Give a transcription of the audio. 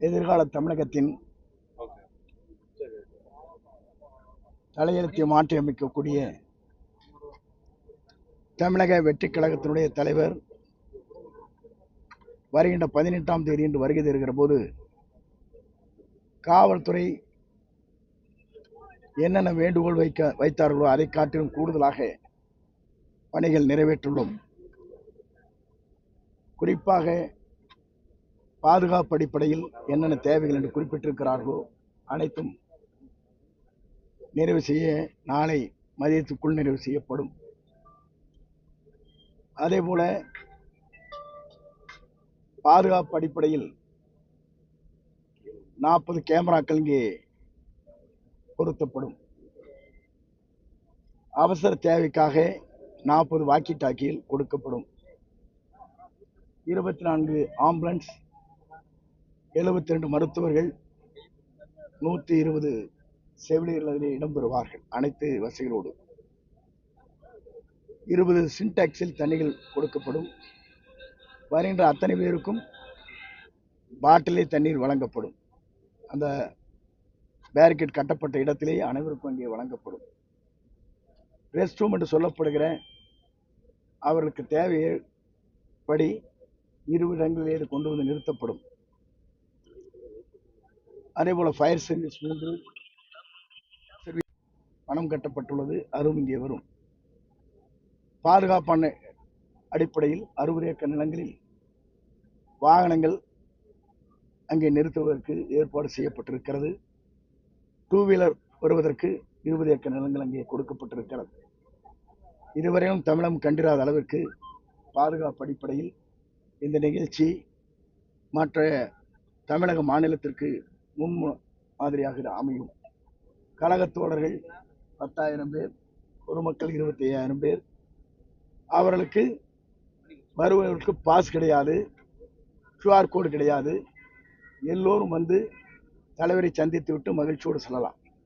எதிர்கால தமிழகத்தின் தலையெழுத்தை மாற்றியமைக்கக்கூடிய தமிழக வெற்றி கழகத்தினுடைய தலைவர் வருகின்ற 18ஆம் தேதி என்று வருகை தருகிற போது காவல்துறை என்னென்ன வேண்டுகோள் வைத்தார்களோ அதை காட்டிலும் கூடுதலாக பணிகள் நிறைவேற்றுள்ளோம். குறிப்பாக பாதுகாப்பு அடிப்படையில் என்னென்ன தேவைகள் என்று குறிப்பிட்டிருக்கிறார்களோ அனைத்தும் நிறைவு செய்ய நாளை மதியத்துக்குள் நிறைவு செய்யப்படும். அதேபோல பாதுகாப்பு அடிப்படையில் 40 கேமராக்கள் இங்கே பொருத்தப்படும். அவசர தேவைக்காக 40 வாக்கி டாக்கிகள் கொடுக்கப்படும். 24 ஆம்புலன்ஸ், 72 மருத்துவர்கள், 120 செவிலியர்கள் இடம்பெறுவார்கள். அனைத்து வசதிகளோடு 20 சின்டாக்ஸில் தண்ணிகள் கொடுக்கப்படும். வருகின்ற அத்தனை பேருக்கும் பாட்டிலே தண்ணீர் வழங்கப்படும். அந்த பேரிகேட் கட்டப்பட்ட இடத்திலேயே அனைவருக்கும் அங்கே வழங்கப்படும். ரெஸ்ட் ரூம் என்று சொல்லப்படுகிற அவர்களுக்கு தேவைப்படி 20 இடங்களிலே கொண்டு வந்து நிறுத்தப்படும். அதேபோல ஃபயர் சர்வீஸ் 3 பணம் கட்டப்பட்டுள்ளது, அதுவும் இங்கே வரும். பாதுகாப்பான அடிப்படையில் 60 ஏக்கர் நிலங்களில் வாகனங்கள் அங்கே நிறுத்துவதற்கு ஏற்பாடு செய்யப்பட்டிருக்கிறது. 2 வீலர் வருவதற்கு 20 ஏக்கர் நிலங்கள் அங்கே கொடுக்கப்பட்டிருக்கிறது. இதுவரையும் தமிழகம் கண்டிராத அளவிற்கு பாதுகாப்பு அடிப்படையில் இந்த நிகழ்ச்சி மற்ற தமிழக மாநிலத்திற்கு முன் மாதிரியாக அமையும். கழகத் தோழர்கள் 10,000 பேர், பொதுமக்கள் 25,000 பேர். அவர்களுக்கு வருவதற்கு பாஸ் கிடையாது, QR கோடு கிடையாது. எல்லோரும் வந்து தலைவரை சந்தித்து விட்டு மகிழ்ச்சியோடு செல்லலாம்.